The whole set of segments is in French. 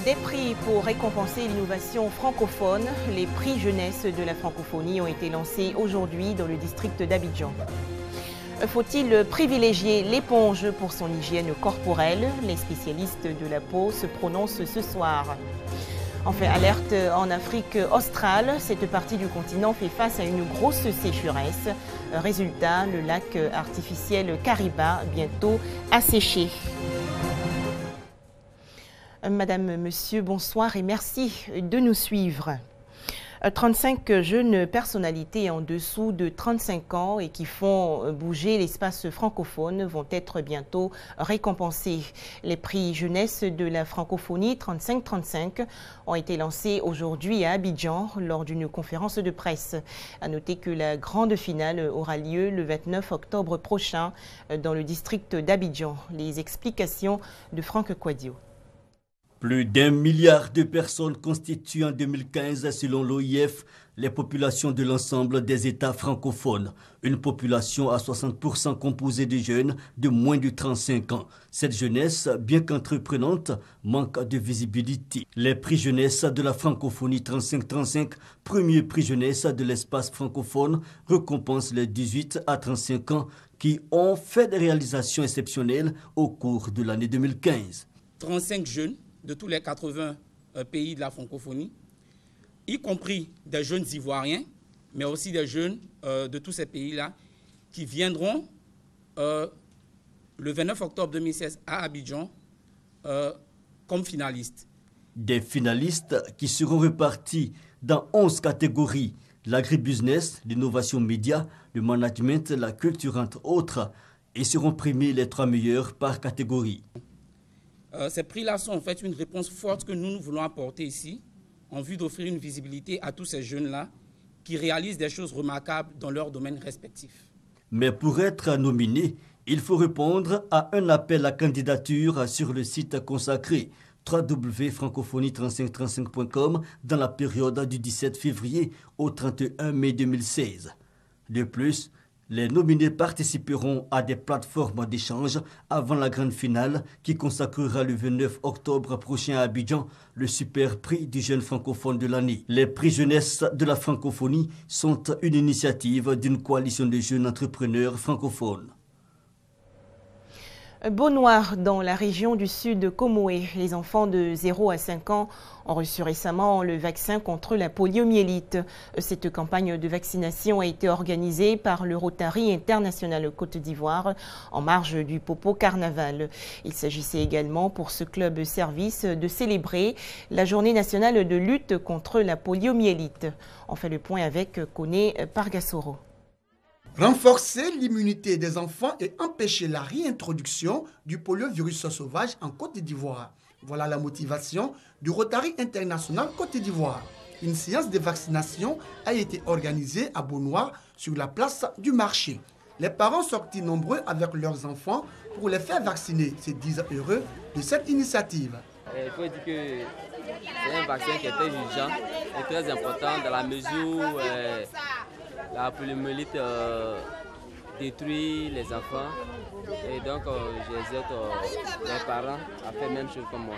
Des prix pour récompenser l'innovation francophone. Les prix jeunesse de la francophonie ont été lancés aujourd'hui dans le district d'Abidjan. Faut-il privilégier l'éponge pour son hygiène corporelle? Les spécialistes de la peau se prononcent ce soir. Enfin, alerte en Afrique australe. Cette partie du continent fait face à une grosse sécheresse. Résultat, le lac artificiel Kariba bientôt asséché. Madame, monsieur, bonsoir et merci de nous suivre. 35 jeunes personnalités en dessous de 35 ans et qui font bouger l'espace francophone vont être bientôt récompensés. Les prix jeunesse de la francophonie 35-35 ont été lancés aujourd'hui à Abidjan lors d'une conférence de presse. À noter que la grande finale aura lieu le 29 octobre prochain dans le district d'Abidjan. Les explications de Franck Quadio. Plus d'1 milliard de personnes constituent en 2015, selon l'OIF, les populations de l'ensemble des États francophones. Une population à 60% composée de jeunes de moins de 35 ans. Cette jeunesse, bien qu'entreprenante, manque de visibilité. Les prix jeunesse de la francophonie 35-35, premier prix jeunesse de l'espace francophone, récompensent les 18 à 35 ans qui ont fait des réalisations exceptionnelles au cours de l'année 2015. 35 jeunes de tous les 80 pays de la francophonie, y compris des jeunes ivoiriens, mais aussi des jeunes de tous ces pays-là, qui viendront le 29 octobre 2016 à Abidjan comme finalistes. Des finalistes qui seront répartis dans 11 catégories: l'agribusiness, l'innovation média, le management, la culture, entre autres, et seront primés les 3 meilleurs par catégorie. Ces prix-là sont en fait une réponse forte que nous voulons apporter ici en vue d'offrir une visibilité à tous ces jeunes-là qui réalisent des choses remarquables dans leurs domaines respectifs. Mais pour être nominé, il faut répondre à un appel à candidature sur le site consacré www.francophonie3535.com dans la période du 17 février au 31 mai 2016. De plus, les nominés participeront à des plateformes d'échange avant la grande finale qui consacrera le 29 octobre prochain à Abidjan le super prix du jeune francophone de l'année. Les prix jeunesse de la francophonie sont une initiative d'une coalition de jeunes entrepreneurs francophones. Beaunoir, dans la région du sud de Comoé, les enfants de 0 à 5 ans ont reçu récemment le vaccin contre la poliomyélite. Cette campagne de vaccination a été organisée par le Rotary International Côte d'Ivoire en marge du Popo Carnaval. Il s'agissait également pour ce club service de célébrer la journée nationale de lutte contre la poliomyélite. On fait le point avec Koné Pargasoro. Renforcer l'immunité des enfants et empêcher la réintroduction du poliovirus sauvage en Côte d'Ivoire. Voilà la motivation du Rotary International Côte d'Ivoire. Une séance de vaccination a été organisée à Beaunoir sur la place du marché. Les parents sortis nombreux avec leurs enfants pour les faire vacciner se disent heureux de cette initiative. Il faut dire que c'est un vaccin qui est très urgent et très important dans la mesure où la poliomyélite détruit les enfants et donc j'exhorte les parents à faire la même chose comme moi.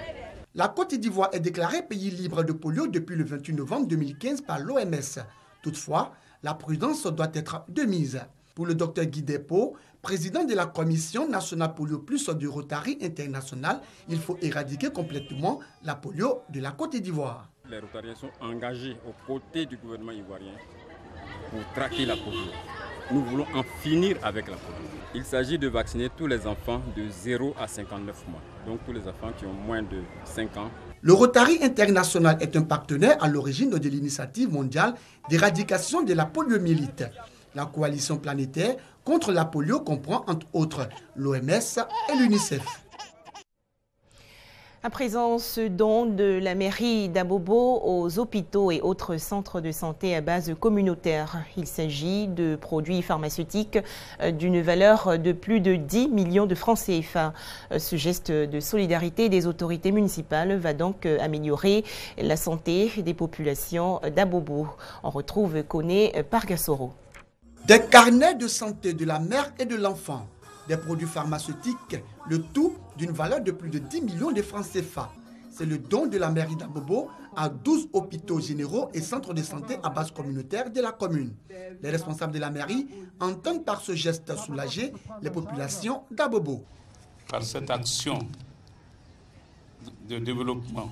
La Côte d'Ivoire est déclarée pays libre de polio depuis le 28 novembre 2015 par l'OMS. Toutefois, la prudence doit être de mise. Pour le docteur Guy Despaux, président de la Commission nationale polio plus du Rotary International, il faut éradiquer complètement la polio de la Côte d'Ivoire. Les Rotariens sont engagés aux côtés du gouvernement ivoirien pour traquer la polio. Nous voulons en finir avec la polio. Il s'agit de vacciner tous les enfants de 0 à 59 mois, donc tous les enfants qui ont moins de 5 ans. Le Rotary International est un partenaire à l'origine de l'initiative mondiale d'éradication de la poliomyélite. La coalition planétaire contre la polio comprend entre autres l'OMS et l'UNICEF. À présent, ce don de la mairie d'Abobo aux hôpitaux et autres centres de santé à base communautaire. Il s'agit de produits pharmaceutiques d'une valeur de plus de 10 millions de francs CFA. Ce geste de solidarité des autorités municipales va donc améliorer la santé des populations d'Abobo. On retrouve Koné Pargasoro. Des carnets de santé de la mère et de l'enfant, des produits pharmaceutiques, le tout d'une valeur de plus de 10 millions de francs CFA. c'est le don de la mairie d'Abobo à 12 hôpitaux généraux et centres de santé à base communautaire de la commune. Les responsables de la mairie entendent par ce geste soulager les populations d'Abobo. Par cette action de développement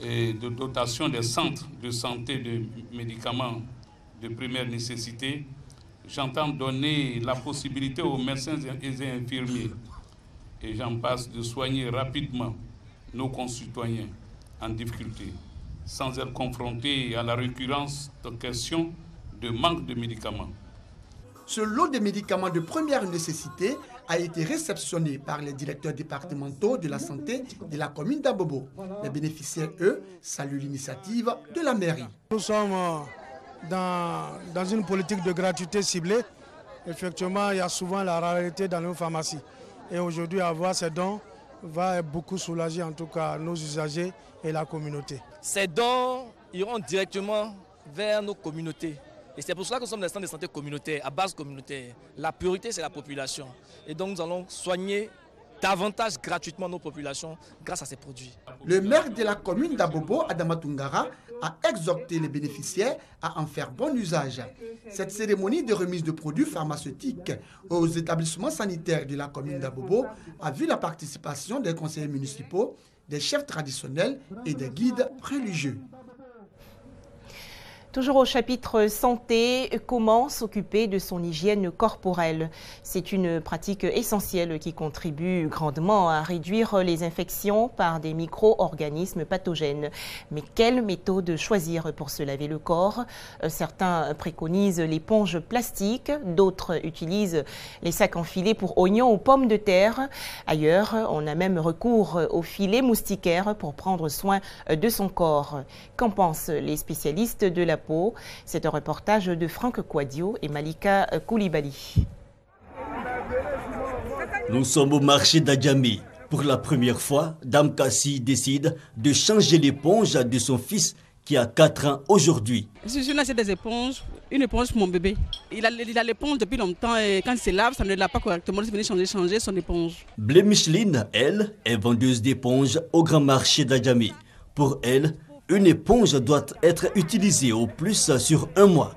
et de dotation des centres de santé de médicaments de première nécessité, j'entends donner la possibilité aux médecins et infirmiers, et j'en passe, de soigner rapidement nos concitoyens en difficulté, sans être confrontés à la récurrence de questions de manque de médicaments. Ce lot de médicaments de première nécessité a été réceptionné par les directeurs départementaux de la santé de la commune d'Abobo. Les bénéficiaires, eux, saluent l'initiative de la mairie. Nous sommes dans une politique de gratuité ciblée. Effectivement, il y a souvent la rareté dans nos pharmacies. Et aujourd'hui, avoir ces dons va beaucoup soulager en tout cas nos usagers et la communauté. Ces dons iront directement vers nos communautés. Et c'est pour cela que nous sommes des centres de santé communautaires, à base communautaire. La priorité, c'est la population. Et donc, nous allons soigner davantage gratuitement nos populations grâce à ces produits. Le maire de la commune d'Abobo, Adama Tungara, a exhorté les bénéficiaires à en faire bon usage. Cette cérémonie de remise de produits pharmaceutiques aux établissements sanitaires de la commune d'Abobo a vu la participation des conseillers municipaux, des chefs traditionnels et des guides religieux. Toujours au chapitre santé, comment s'occuper de son hygiène corporelle? C'est une pratique essentielle qui contribue grandement à réduire les infections par des micro-organismes pathogènes. Mais quelle méthode choisir pour se laver le corps? Certains préconisent l'éponge plastique, d'autres utilisent les sacs enfilés pour oignons ou pommes de terre. Ailleurs, on a même recours au filet moustiquaire pour prendre soin de son corps. Qu'en pensent les spécialistes de la peau? C'est un reportage de Franck Kouadio et Malika Koulibaly. Nous sommes au marché d'Adjamé. Pour la première fois, Dame Kassi décide de changer l'éponge de son fils qui a 4 ans aujourd'hui. Je suis là, c'est des éponges. Une éponge pour mon bébé. Il a l'éponge depuis longtemps et quand il se lave, ça ne lave pas correctement. Il est venu changer son éponge. Blé Micheline, elle, est vendeuse d'éponges au grand marché d'Adjamé. Pour elle, une éponge doit être utilisée au plus sur 1 mois.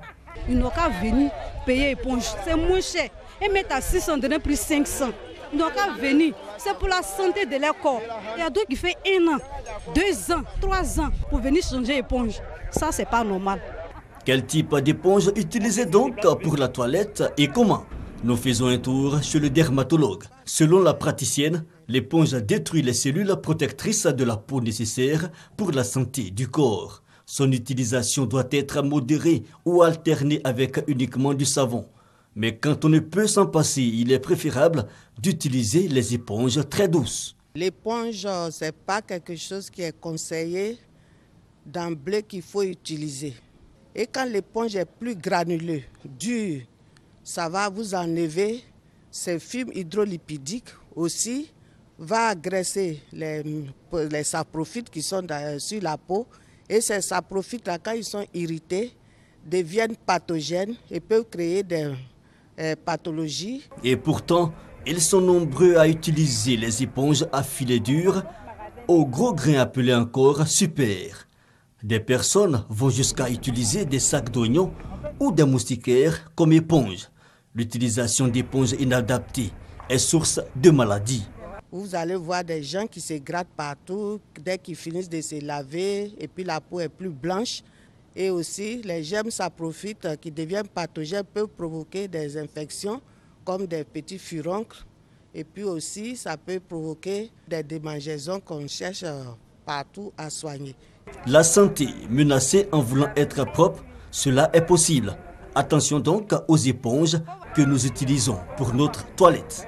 Ils n'ont qu'à venir payer l'éponge. C'est moins cher. Et mettre à 600, donner plus 500. Ils n'ont qu'à venir. C'est pour la santé de leur corps. Il y a d'autres qui font 1 an, 2 ans, 3 ans pour venir changer l'éponge. Ça, c'est pas normal. Quel type d'éponge utiliser donc pour la toilette et comment? Nous faisons un tour chez le dermatologue. Selon la praticienne, l'éponge détruit les cellules protectrices de la peau nécessaires pour la santé du corps. Son utilisation doit être modérée ou alternée avec uniquement du savon. Mais quand on ne peut s'en passer, il est préférable d'utiliser les éponges très douces. L'éponge, ce n'est pas quelque chose qui est conseillé d'emblée qu'il faut utiliser. Et quand l'éponge est plus granuleuse, dure, ça va vous enlever ces fibres hydrolipidiques aussi, va agresser les saprophytes qui sont sur la peau. Et ces saprophytes-là, quand ils sont irrités, deviennent pathogènes et peuvent créer des pathologies. Et pourtant, ils sont nombreux à utiliser les éponges à filet dur, au gros grain appelé encore super. Des personnes vont jusqu'à utiliser des sacs d'oignons ou des moustiquaires comme éponge. L'utilisation d'éponges inadaptées est source de maladies. Vous allez voir des gens qui se grattent partout dès qu'ils finissent de se laver et puis la peau est plus blanche. Et aussi, les germes saprophytes qui deviennent pathogènes peuvent provoquer des infections comme des petits furoncles. Et puis aussi, ça peut provoquer des démangeaisons qu'on cherche partout à soigner. La santé menacée en voulant être propre, cela est possible. Attention donc aux éponges que nous utilisons pour notre toilette.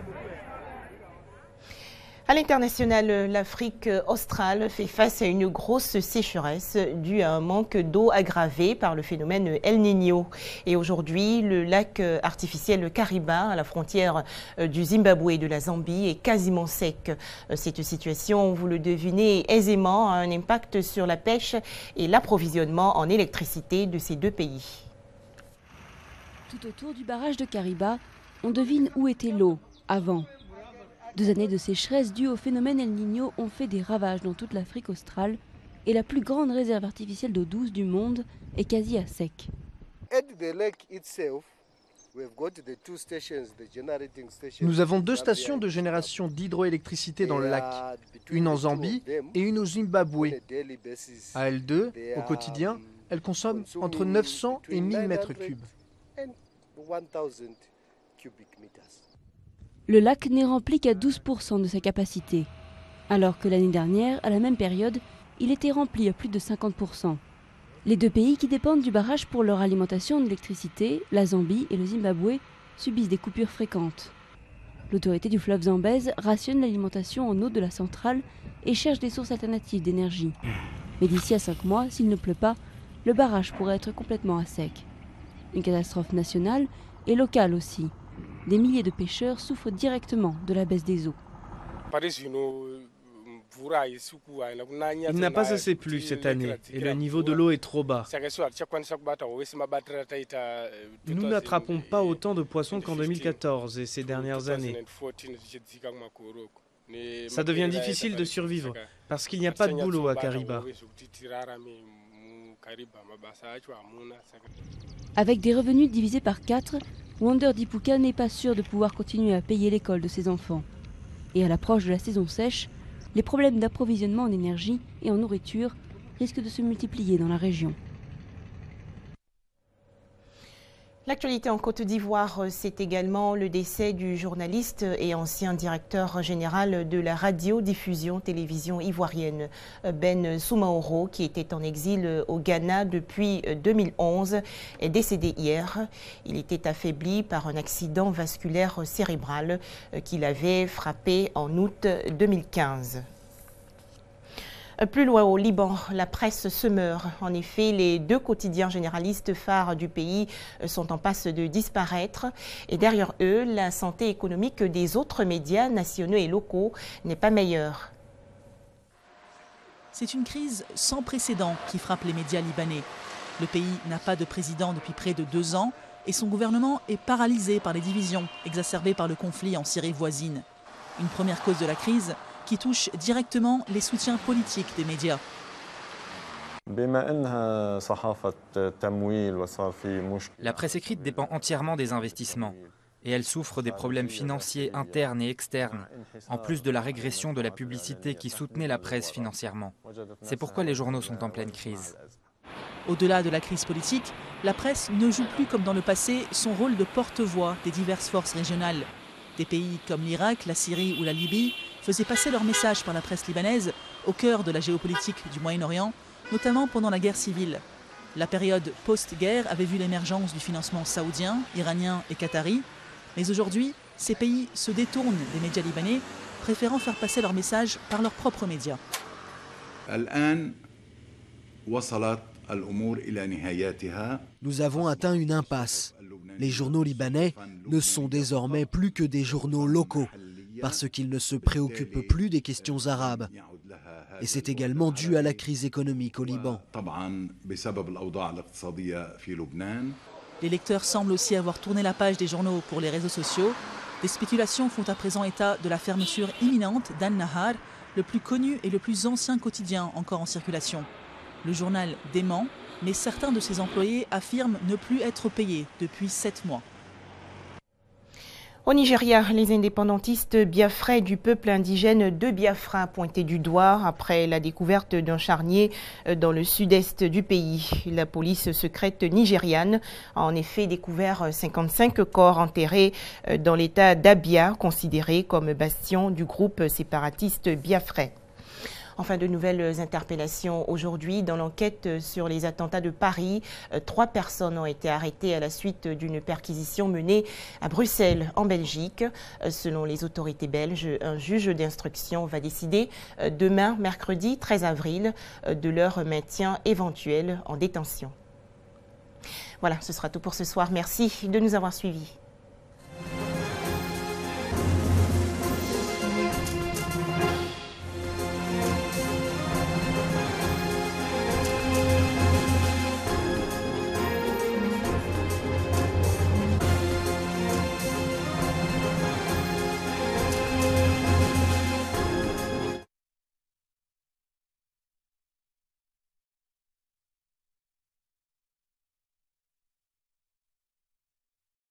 À l'international, l'Afrique australe fait face à une grosse sécheresse due à un manque d'eau aggravé par le phénomène El Niño. Et aujourd'hui, le lac artificiel Kariba, à la frontière du Zimbabwe et de la Zambie, est quasiment sec. Cette situation, vous le devinez aisément, a un impact sur la pêche et l'approvisionnement en électricité de ces 2 pays. Tout autour du barrage de Kariba, on devine où était l'eau avant. 2 années de sécheresse dues au phénomène El Niño ont fait des ravages dans toute l'Afrique australe et la plus grande réserve artificielle d'eau douce du monde est quasi à sec. Nous avons 2 stations de génération d'hydroélectricité dans le lac, une en Zambie et une au Zimbabwe. À L2, au quotidien, elles consomment entre 900 et 1000 mètres cubes. Le lac n'est rempli qu'à 12% de sa capacité, alors que l'année dernière, à la même période, il était rempli à plus de 50%. Les 2 pays qui dépendent du barrage pour leur alimentation en électricité, la Zambie et le Zimbabwe, subissent des coupures fréquentes. L'autorité du fleuve Zambèze rationne l'alimentation en eau de la centrale et cherche des sources alternatives d'énergie. Mais d'ici à 5 mois, s'il ne pleut pas, le barrage pourrait être complètement à sec. Une catastrophe nationale et locale aussi. Des milliers de pêcheurs souffrent directement de la baisse des eaux. Il n'a pas assez plu cette année et le niveau de l'eau est trop bas. Nous n'attrapons pas autant de poissons qu'en 2014 et ces dernières années. Ça devient difficile de survivre parce qu'il n'y a pas de boulot à Kariba. Avec des revenus divisés par 4, Wonder Dipuka n'est pas sûr de pouvoir continuer à payer l'école de ses enfants. Et à l'approche de la saison sèche, les problèmes d'approvisionnement en énergie et en nourriture risquent de se multiplier dans la région. L'actualité en Côte d'Ivoire, c'est également le décès du journaliste et ancien directeur général de la radiodiffusion-télévision ivoirienne, Ben Soumaoro, qui était en exil au Ghana depuis 2011, est décédé hier. Il était affaibli par un accident vasculaire cérébral qui l'avait frappé en août 2015. Plus loin au Liban, la presse se meurt. En effet, les 2 quotidiens généralistes phares du pays sont en passe de disparaître. Et derrière eux, la santé économique des autres médias nationaux et locaux n'est pas meilleure. C'est une crise sans précédent qui frappe les médias libanais. Le pays n'a pas de président depuis près de 2 ans et son gouvernement est paralysé par les divisions exacerbées par le conflit en Syrie voisine. Une première cause de la crise qui touche directement les soutiens politiques des médias. La presse écrite dépend entièrement des investissements et elle souffre des problèmes financiers internes et externes, en plus de la régression de la publicité qui soutenait la presse financièrement. C'est pourquoi les journaux sont en pleine crise. Au-delà de la crise politique, la presse ne joue plus comme dans le passé son rôle de porte-voix des diverses forces régionales. Des pays comme l'Irak, la Syrie ou la Libye faisaient passer leur message par la presse libanaise au cœur de la géopolitique du Moyen-Orient, notamment pendant la guerre civile. La période post-guerre avait vu l'émergence du financement saoudien, iranien et qatari. Mais aujourd'hui, ces pays se détournent des médias libanais, préférant faire passer leur message par leurs propres médias. Nous avons atteint une impasse. Les journaux libanais ne sont désormais plus que des journaux locaux, parce qu'ils ne se préoccupent plus des questions arabes. Et c'est également dû à la crise économique au Liban. Les lecteurs semblent aussi avoir tourné la page des journaux pour les réseaux sociaux. Des spéculations font à présent état de la fermeture imminente d'Al-Nahar, le plus connu et le plus ancien quotidien encore en circulation. Le journal dément, mais certains de ses employés affirment ne plus être payés depuis 7 mois. Au Nigeria, les indépendantistes biafrais du peuple indigène de Biafra pointés du doigt après la découverte d'un charnier dans le sud-est du pays. La police secrète nigériane a en effet découvert 55 corps enterrés dans l'état d'Abia, considéré comme bastion du groupe séparatiste biafrais. Enfin, de nouvelles interpellations aujourd'hui. Dans l'enquête sur les attentats de Paris, 3 personnes ont été arrêtées à la suite d'une perquisition menée à Bruxelles, en Belgique. Selon les autorités belges, un juge d'instruction va décider demain, mercredi 13 avril, de leur maintien éventuel en détention. Voilà, ce sera tout pour ce soir. Merci de nous avoir suivis.